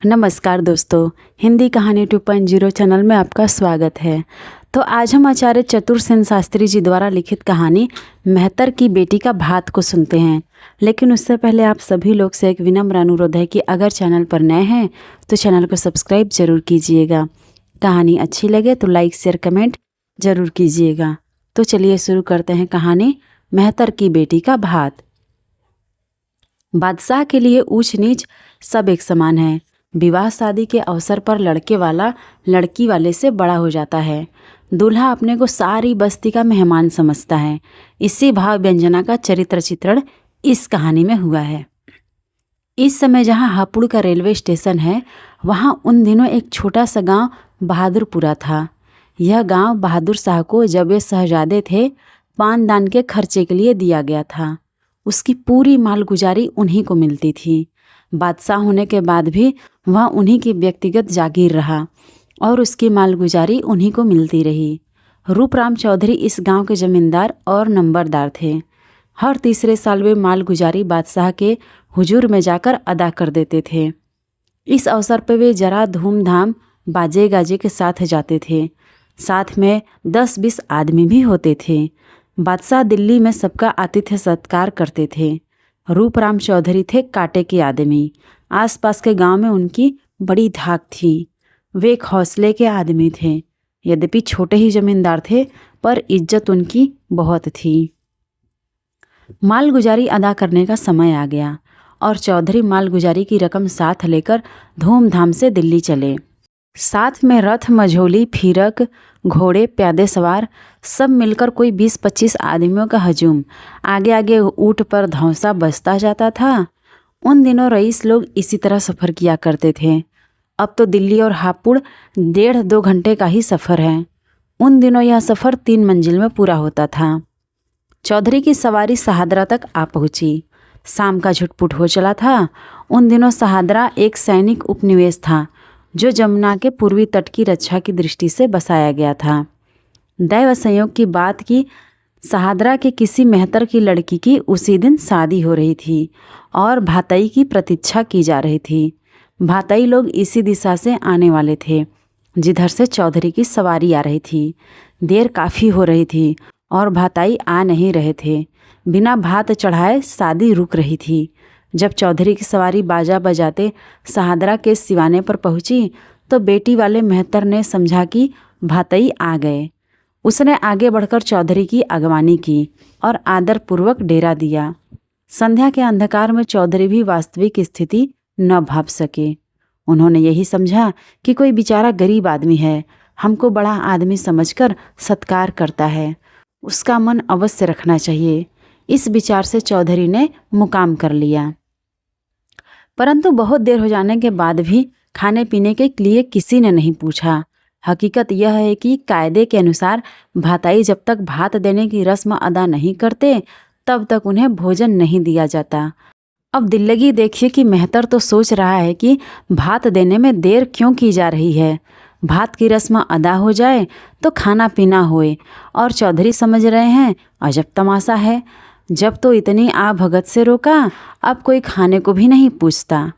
नमस्कार दोस्तों, हिंदी कहानी 2.0 चैनल में आपका स्वागत है। तो आज हम आचार्य चतुर सेन शास्त्री जी द्वारा लिखित कहानी मेहतर की बेटी का भात को सुनते हैं। लेकिन उससे पहले आप सभी लोग से एक विनम्र अनुरोध है कि अगर चैनल पर नए हैं तो चैनल को सब्सक्राइब जरूर कीजिएगा। कहानी अच्छी लगे तो लाइक शेयर कमेंट जरूर कीजिएगा। तो चलिए शुरू करते हैं कहानी मेहतर की बेटी का भात। बादशाह के लिए ऊंच नीच सब एक समान है। विवाह शादी के अवसर पर लड़के वाला लड़की वाले से बड़ा हो जाता है। दूल्हा अपने को सारी बस्ती का मेहमान समझता है। इसी भाव व्यंजना का चरित्र चित्रण इस कहानी में हुआ है। इस समय जहाँ हापुड़ का रेलवे स्टेशन है, वहाँ उन दिनों एक छोटा सा गांव बहादुरपुरा था। यह गांव बहादुर शाह को जब वे शहजादे थे पान दान के खर्चे के लिए दिया गया था। उसकी पूरी मालगुजारी उन्हीं को मिलती थी। बादशाह होने के बाद भी वह उन्हीं की व्यक्तिगत जागीर रहा और उसकी मालगुजारी उन्हीं को मिलती रही। रूपराम चौधरी इस गांव के जमींदार और नंबरदार थे। हर तीसरे साल वे मालगुजारी बादशाह के हुजूर में जाकर अदा कर देते थे। इस अवसर पर वे जरा धूमधाम बाजे गाजे के साथ जाते थे। साथ में 10-20 आदमी भी होते थे। बादशाह दिल्ली में सबका आतिथ्य सत्कार करते थे। रूपराम चौधरी थे कांटे के आदमी। आसपास के गांव में उनकी बड़ी धाक थी। वे एक हौसले के आदमी थे। यद्यपि छोटे ही जमींदार थे पर इज्जत उनकी बहुत थी। मालगुजारी अदा करने का समय आ गया और चौधरी मालगुजारी की रकम साथ लेकर धूमधाम से दिल्ली चले। साथ में रथ, मझोली, फीरक, घोड़े, प्यादे सवार सब मिलकर कोई 20-25 आदमियों का हजूम। आगे आगे ऊँट पर धौंसा बसता जाता था। उन दिनों रईस लोग इसी तरह सफ़र किया करते थे। अब तो दिल्ली और हापुड़ 1.5-2 घंटे का ही सफ़र है। उन दिनों यह सफ़र 3 मंजिल में पूरा होता था। चौधरी की सवारी सहादरा तक आ पहुँची। शाम का झुटपुट हो चला था। उन दिनों सहादरा एक सैनिक उपनिवेश था जो जमुना के पूर्वी तट की रक्षा की दृष्टि से बसाया गया था। दैव संयोग की बात की सहादरा के किसी मेहतर की लड़की की उसी दिन शादी हो रही थी और भातई की प्रतीक्षा की जा रही थी। भातई लोग इसी दिशा से आने वाले थे जिधर से चौधरी की सवारी आ रही थी। देर काफ़ी हो रही थी और भातई आ नहीं रहे थे। बिना भात चढ़ाए शादी रुक रही थी। जब चौधरी की सवारी बाजा बजाते सहादरा के सिवाने पर पहुंची तो बेटी वाले मेहतर ने समझा कि भातई आ गए। उसने आगे बढ़कर चौधरी की अगवानी की और आदरपूर्वक डेरा दिया। संध्या के अंधकार में चौधरी भी वास्तविक स्थिति न भाप सके। उन्होंने यही समझा कि कोई बेचारा गरीब आदमी है, हमको बड़ा आदमी समझकर सत्कार करता है, उसका मन अवश्य रखना चाहिए। इस विचार से चौधरी ने मुकाम कर लिया। परंतु बहुत देर हो जाने के बाद भी खाने पीने के लिए किसी ने नहीं पूछा। हकीकत यह है कि कायदे के अनुसार भाताई जब तक भात देने की रस्म अदा नहीं करते तब तक उन्हें भोजन नहीं दिया जाता। अब दिल्लगी देखिए कि मेहतर तो सोच रहा है कि भात देने में देर क्यों की जा रही है। भात की रस्म अदा हो जाए तो खाना पीना होए, और चौधरी समझ रहे हैं अजब तमाशा है। जब तो इतनी आ भगत से रोका, अब कोई खाने को भी नहीं पूछता।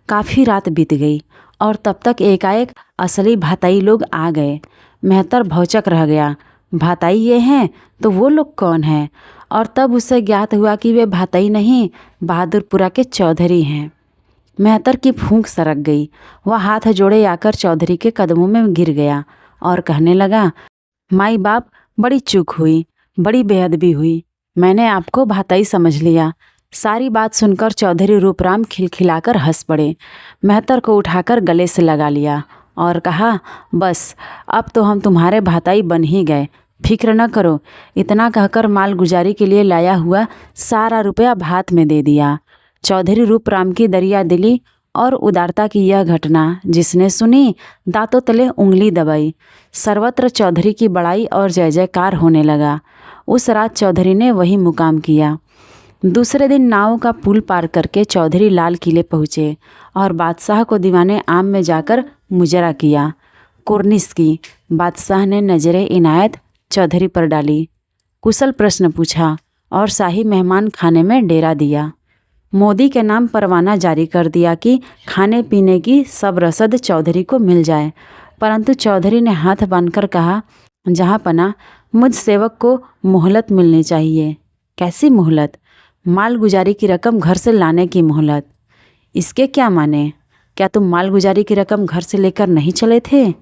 काफ़ी रात बीत गई और तब तक एकाएक असली भाताई लोग आ गए। मेहतर भौचक रह गया। भाताई ये हैं तो वो लोग कौन हैं? और तब उसे ज्ञात हुआ कि वे भाताई नहीं, बहादुरपुरा के चौधरी हैं। मेहतर की फूंक सरक गई। वह हाथ जोड़े आकर चौधरी के कदमों में गिर गया और कहने लगा, माई बाप, बड़ी चूक हुई, बड़ी बेअदबी हुई। मैंने आपको भाताई समझ लिया। सारी बात सुनकर चौधरी रूपराम खिलखिलाकर हंस पड़े। मेहतर को उठाकर गले से लगा लिया और कहा, बस अब तो हम तुम्हारे भाताई बन ही गए, फिक्र न करो। इतना कहकर मालगुजारी के लिए लाया हुआ सारा रुपया भात में दे दिया। चौधरी रूपराम की दरिया दिली और उदारता की यह घटना जिसने सुनी दांतों तले उंगली दबाई। सर्वत्र चौधरी की बड़ाई और जय जयकार होने लगा। उस रात चौधरी ने वही मुकाम किया। दूसरे दिन नाव का पुल पार करके चौधरी लाल किले पहुँचे और बादशाह को दीवाने आम में जाकर मुजरा किया। कुर्निश की बादशाह ने नजरे इनायत चौधरी पर डाली, कुशल प्रश्न पूछा और शाही मेहमान खाने में डेरा दिया। मोदी के नाम परवाना जारी कर दिया कि खाने पीने की सब रसद चौधरी को मिल जाए। परंतु चौधरी ने हाथ बांधकर कहा, जहाँ पना, मुझ सेवक को मोहलत मिलनी चाहिए। कैसी मोहलत? मालगुजारी की रकम घर से लाने की मोहलत। इसके क्या माने? क्या तुम मालगुजारी की रकम घर से लेकर नहीं चले थे?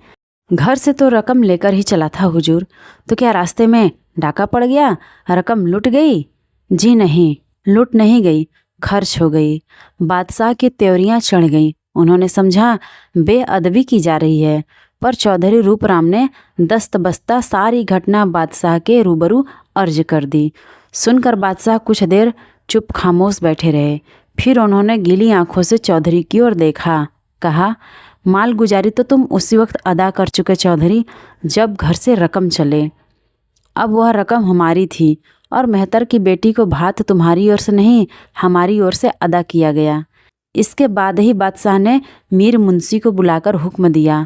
घर से तो रकम लेकर ही चला था हुजूर। तो क्या रास्ते में डाका पड़ गया, रकम लुट गई? जी नहीं, लुट नहीं गई, खर्च हो गई। बादशाह की त्योरियां चढ़ गईं। उन्होंने समझा बेअदबी की जा रही है। पर चौधरी रूपराम ने दस्त बस्ता सारी घटना बादशाह के रूबरू अर्ज कर दी। सुनकर बादशाह कुछ देर चुप खामोश बैठे रहे। फिर उन्होंने गीली आंखों से चौधरी की ओर देखा। कहा, मालगुजारी तो तुम उसी वक्त अदा कर चुके चौधरी, जब घर से रकम चले। अब वह रकम हमारी थी और मेहतर की बेटी को भात तुम्हारी ओर से नहीं, हमारी ओर से अदा किया गया। इसके बाद ही बादशाह ने मीर मुंशी को बुलाकर हुक्म दिया,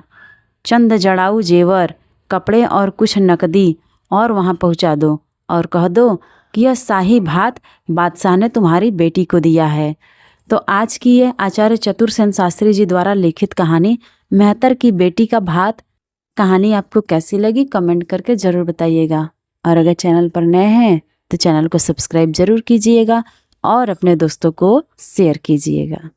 चंद जड़ाऊ जेवर, कपड़े और कुछ नकदी और वहाँ पहुँचा दो और कह दो कि यह शाही भात बादशाह ने तुम्हारी बेटी को दिया है। तो आज की ये आचार्य चतुरसेन शास्त्री जी द्वारा लिखित कहानी मेहतर की बेटी का भात कहानी आपको कैसी लगी कमेंट करके ज़रूर बताइएगा। और अगर चैनल पर नए हैं तो चैनल को सब्सक्राइब ज़रूर कीजिएगा और अपने दोस्तों को शेयर कीजिएगा।